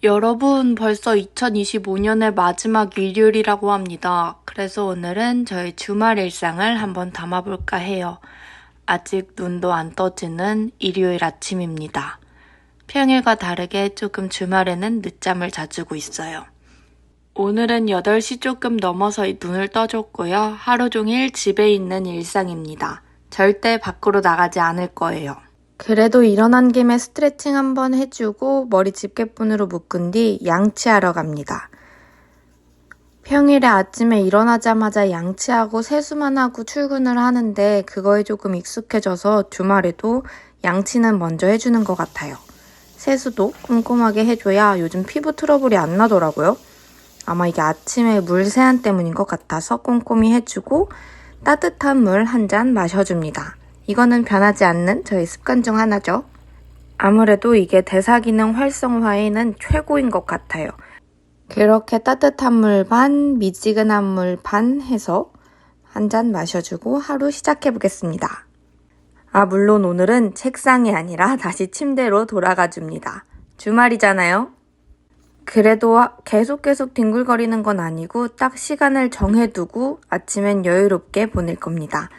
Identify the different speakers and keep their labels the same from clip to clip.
Speaker 1: 여러분, 벌써 2025년의 마지막 일요일이라고 합니다. 그래서 오늘은 저희 주말 일상을 한번 담아볼까 해요. 아직 눈도 안 떠지는 일요일 아침입니다. 평일과 다르게 조금 주말에는 늦잠을 자주고 있어요. 오늘은 8시 조금 넘어서 눈을 떠줬고요. 하루 종일 집에 있는 일상입니다. 절대 밖으로 나가지 않을 거예요. 그래도 일어난 김에 스트레칭 한번 해주고 머리 집게끈으로 묶은 뒤 양치하러 갑니다. 평일에 아침에 일어나자마자 양치하고 세수만 하고 출근을 하는데 그거에 조금 익숙해져서 주말에도 양치는 먼저 해주는 것 같아요. 세수도 꼼꼼하게 해줘야 요즘 피부 트러블이 안 나더라고요. 아마 이게 아침에 물 세안 때문인 것 같아서 꼼꼼히 해주고 따뜻한 물 한 잔 마셔줍니다. 이거는 변하지 않는 저의 습관 중 하나죠. 아무래도 이게 대사기능 활성화에는 최고인 것 같아요. 그렇게 따뜻한 물 반, 미지근한 물 반 해서 한 잔 마셔주고 하루 시작해보겠습니다. 물론 오늘은 책상이 아니라 다시 침대로 돌아가 줍니다. 주말이잖아요. 그래도 계속 뒹굴거리는 건 아니고 딱 시간을 정해두고 아침엔 여유롭게 보낼 겁니다.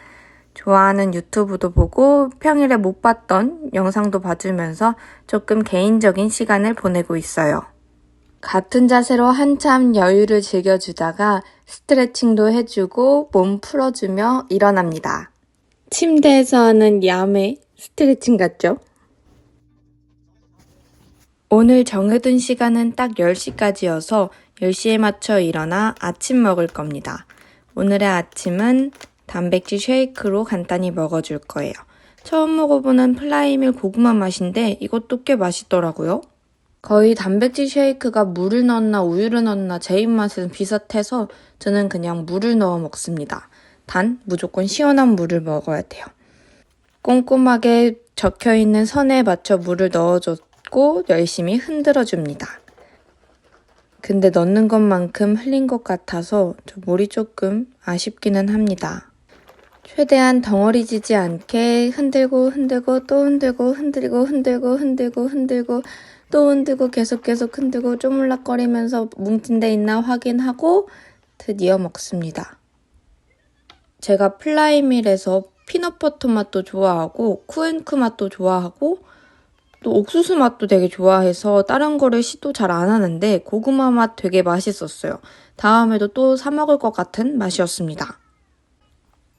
Speaker 1: 좋아하는 유튜브도 보고 평일에 못 봤던 영상도 봐주면서 조금 개인적인 시간을 보내고 있어요. 같은 자세로 한참 여유를 즐겨주다가 스트레칭도 해주고 몸 풀어주며 일어납니다. 침대에서 하는 야매 스트레칭 같죠? 오늘 정해둔 시간은 딱 10시까지여서 10시에 맞춰 일어나 아침 먹을 겁니다. 오늘의 아침은 단백질 쉐이크로 간단히 먹어줄 거예요. 처음 먹어보는 플라이밀 고구마 맛인데 이것도 꽤 맛있더라고요. 거의 단백질 쉐이크가 물을 넣었나 우유를 넣었나 제 입맛은 비슷해서 저는 그냥 물을 넣어 먹습니다. 단 무조건 시원한 물을 먹어야 돼요. 꼼꼼하게 적혀있는 선에 맞춰 물을 넣어줬고 열심히 흔들어줍니다. 근데 넣는 것만큼 흘린 것 같아서 저 물이 조금 아쉽기는 합니다. 최대한 덩어리 지지 않게 흔들고 또 흔들고 또 흔들고 계속 흔들고 쪼물락거리면서 뭉친 데 있나 확인하고 드디어 먹습니다. 제가 플라이밀에서 피넛버터 맛도 좋아하고 쿠앤크 맛도 좋아하고 또 옥수수 맛도 되게 좋아해서 다른 거를 시도 잘 안 하는데 고구마 맛 되게 맛있었어요. 다음에도 또 사 먹을 것 같은 맛이었습니다.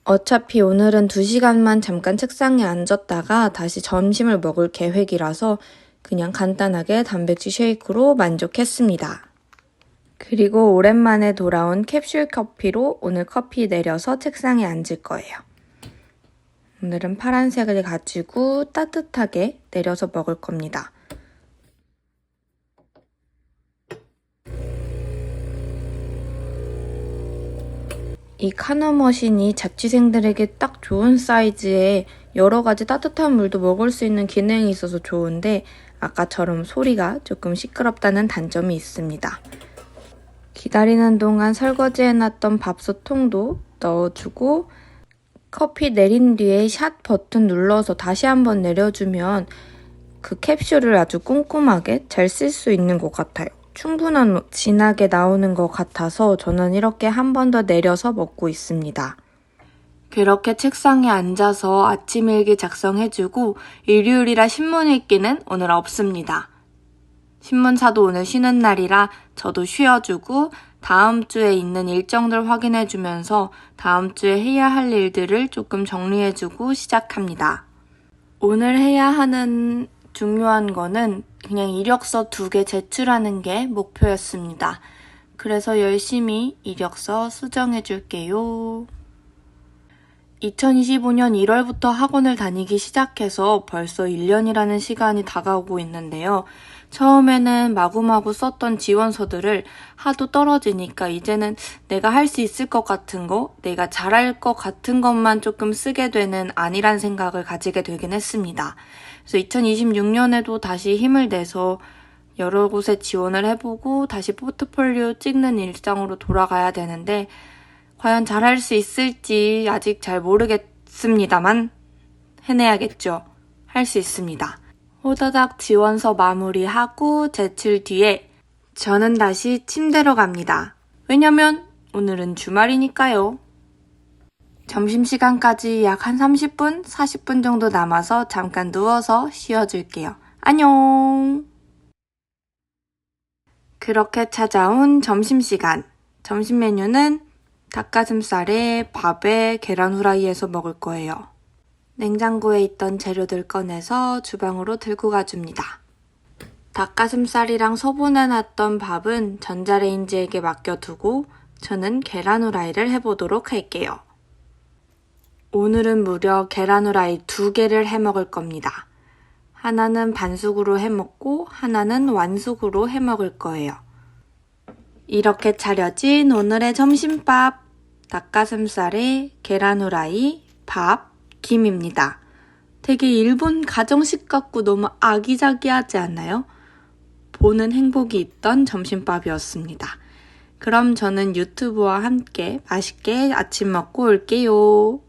Speaker 1: 어차피 오늘은 2시간만 잠깐 책상에 앉았다가 다시 점심을 먹을 계획이라서 그냥 간단하게 단백질 쉐이크로 만족했습니다. 그리고 오랜만에 돌아온 캡슐 커피로 오늘 커피 내려서 책상에 앉을 거예요. 오늘은 파란색을 가지고 따뜻하게 내려서 먹을 겁니다. 이 카너 머신이 자취생들에게 딱 좋은 사이즈에 여러 가지 따뜻한 물도 먹을 수 있는 기능이 있어서 좋은데 아까처럼 소리가 조금 시끄럽다는 단점이 있습니다. 기다리는 동안 설거지해놨던 밥솥통도 넣어주고 커피 내린 뒤에 샷 버튼 눌러서 다시 한번 내려주면 그 캡슐을 아주 꼼꼼하게 잘 쓸 수 있는 것 같아요. 충분한 진하게 나오는 것 같아서 저는 이렇게 한 번 더 내려서 먹고 있습니다. 그렇게 책상에 앉아서 아침 일기 작성해주고 일요일이라 신문 읽기는 오늘 없습니다. 신문사도 오늘 쉬는 날이라 저도 쉬어주고 다음 주에 있는 일정들 확인해주면서 다음 주에 해야 할 일들을 조금 정리해주고 시작합니다. 오늘 해야 하는 중요한 거는 그냥 이력서 2개 제출하는 게 목표였습니다. 그래서 열심히 이력서 수정해줄게요. 2025년 1월부터 학원을 다니기 시작해서 벌써 1년이라는 시간이 다가오고 있는데요. 처음에는 마구마구 썼던 지원서들을 하도 떨어지니까 이제는 내가 할 수 있을 것 같은 거, 내가 잘할 것 같은 것만 조금 쓰게 되는 아니란 생각을 가지게 되긴 했습니다. 그래서 2026년에도 다시 힘을 내서 여러 곳에 지원을 해보고 다시 포트폴리오 찍는 일정으로 돌아가야 되는데 과연 잘할 수 있을지 아직 잘 모르겠습니다만 해내야겠죠. 할 수 있습니다. 호다닥 지원서 마무리하고 제출 뒤에 저는 다시 침대로 갑니다. 왜냐면 오늘은 주말이니까요. 점심시간까지 약 한 30분, 40분 정도 남아서 잠깐 누워서 쉬어줄게요. 안녕! 그렇게 찾아온 점심시간. 점심 메뉴는 닭가슴살에 밥에 계란 후라이에서 먹을 거예요. 냉장고에 있던 재료들 꺼내서 주방으로 들고 가줍니다. 닭가슴살이랑 소분해놨던 밥은 전자레인지에게 맡겨두고 저는 계란 후라이를 해보도록 할게요. 오늘은 무려 계란 후라이 2개를 해먹을 겁니다. 하나는 반숙으로 해먹고 하나는 완숙으로 해먹을 거예요. 이렇게 차려진 오늘의 점심밥, 닭가슴살에 계란 후라이, 밥, 김입니다. 되게 일본 가정식 같고 너무 아기자기하지 않나요? 보는 행복이 있던 점심밥이었습니다. 그럼 저는 유튜브와 함께 맛있게 아침 먹고 올게요.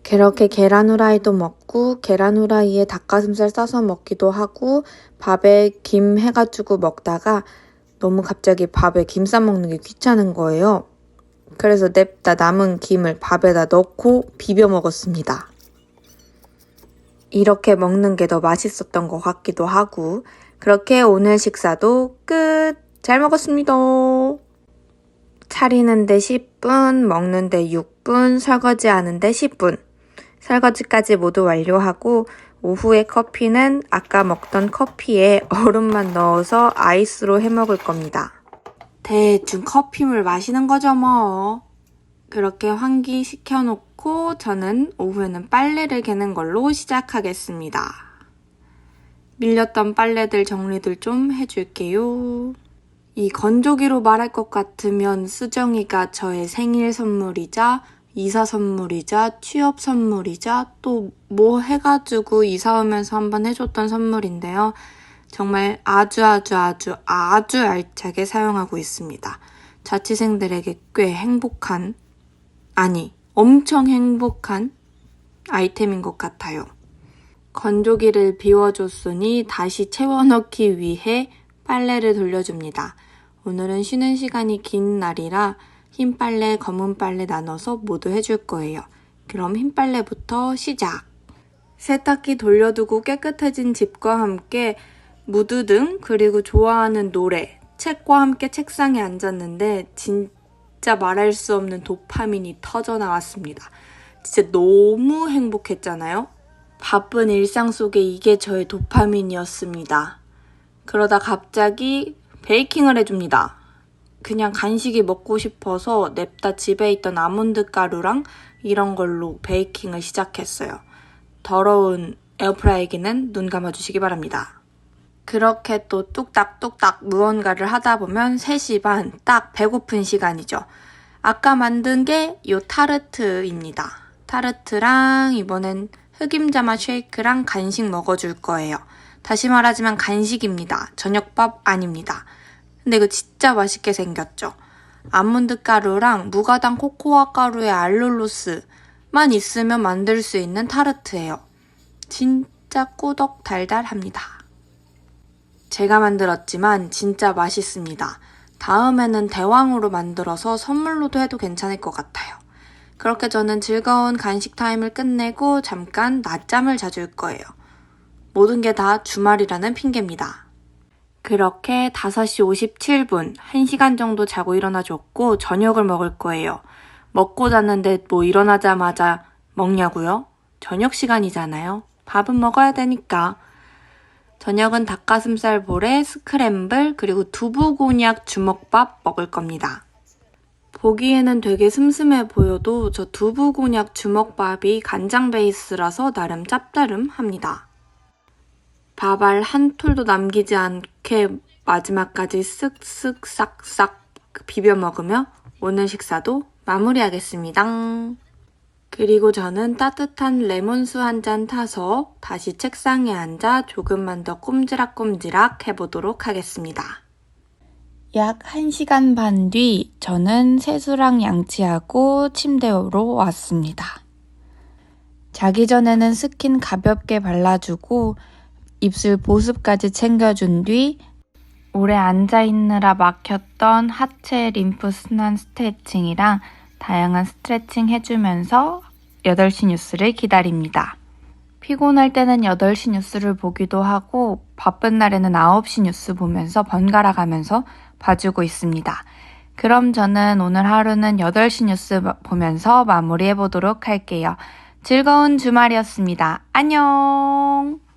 Speaker 1: 그렇게 계란 후라이도 먹고 계란 후라이에 닭가슴살 싸서 먹기도 하고 밥에 김 해가지고 먹다가 너무 갑자기 밥에 김 싸먹는 게 귀찮은 거예요. 그래서 냅다 남은 김을 밥에다 넣고 비벼 먹었습니다. 이렇게 먹는 게 더 맛있었던 것 같기도 하고 그렇게 오늘 식사도 끝! 잘 먹었습니다. 차리는데 10분, 먹는데 6분, 설거지하는데 10분. 설거지까지 모두 완료하고 오후에 커피는 아까 먹던 커피에 얼음만 넣어서 아이스로 해먹을 겁니다. 대충 커피물 마시는 거죠 뭐. 그렇게 환기시켜놓고 저는 오후에는 빨래를 개는 걸로 시작하겠습니다. 밀렸던 빨래들 정리들 좀 해줄게요. 이 건조기로 말할 것 같으면 수정이가 저의 생일 선물이자 이사 선물이자 취업 선물이자 또 뭐 해가지고 이사 오면서 한번 해줬던 선물인데요. 정말 아주 알차게 사용하고 있습니다. 자취생들에게 꽤 행복한, 아니 엄청 행복한 아이템인 것 같아요. 건조기를 비워줬으니 다시 채워넣기 위해 빨래를 돌려줍니다. 오늘은 쉬는 시간이 긴 날이라 흰 빨래, 검은 빨래 나눠서 모두 해줄 거예요. 그럼 흰 빨래부터 시작! 세탁기 돌려두고 깨끗해진 집과 함께 무드등 그리고 좋아하는 노래, 책과 함께 책상에 앉았는데 진짜 말할 수 없는 도파민이 터져 나왔습니다. 진짜 너무 행복했잖아요? 바쁜 일상 속에 이게 저의 도파민이었습니다. 그러다 갑자기 베이킹을 해줍니다. 그냥 간식이 먹고 싶어서 냅다 집에 있던 아몬드 가루랑 이런 걸로 베이킹을 시작했어요. 더러운 에어프라이기는 눈 감아주시기 바랍니다. 그렇게 또 뚝딱뚝딱 무언가를 하다 보면 3시 반, 딱 배고픈 시간이죠. 아까 만든 게 이 타르트입니다. 타르트랑 이번엔 흑임자맛 쉐이크랑 간식 먹어줄 거예요. 다시 말하지만 간식입니다. 저녁밥 아닙니다. 근데 이거 진짜 맛있게 생겼죠? 아몬드 가루랑 무가당 코코아 가루의 알룰로스만 있으면 만들 수 있는 타르트예요. 진짜 꾸덕 달달합니다. 제가 만들었지만 진짜 맛있습니다. 다음에는 대왕으로 만들어서 선물로도 해도 괜찮을 것 같아요. 그렇게 저는 즐거운 간식 타임을 끝내고 잠깐 낮잠을 자줄 거예요. 모든 게 다 주말이라는 핑계입니다. 그렇게 5시 57분, 1시간 정도 자고 일어나줬고 저녁을 먹을 거예요. 먹고 잤는데 뭐 일어나자마자 먹냐고요? 저녁 시간이잖아요. 밥은 먹어야 되니까. 저녁은 닭가슴살 볼에 스크램블 그리고 두부 곤약 주먹밥 먹을 겁니다. 보기에는 되게 슴슴해 보여도 저 두부 곤약 주먹밥이 간장 베이스라서 나름 짭짤합니다. 밥알 한 톨도 남기지 않게 마지막까지 쓱쓱 싹싹 비벼 먹으며 오늘 식사도 마무리하겠습니다. 그리고 저는 따뜻한 레몬수 한 잔 타서 다시 책상에 앉아 조금만 더 꼼지락꼼지락 해보도록 하겠습니다. 약 1시간 반 뒤 저는 세수랑 양치하고 침대로 왔습니다. 자기 전에는 스킨 가볍게 발라주고 입술 보습까지 챙겨준 뒤 오래 앉아있느라 막혔던 하체 림프 순환 스트레칭이랑 다양한 스트레칭 해주면서 8시 뉴스를 기다립니다. 피곤할 때는 8시 뉴스를 보기도 하고 바쁜 날에는 9시 뉴스 보면서 번갈아 가면서 봐주고 있습니다. 그럼 저는 오늘 하루는 8시 뉴스 보면서 마무리해보도록 할게요. 즐거운 주말이었습니다. 안녕!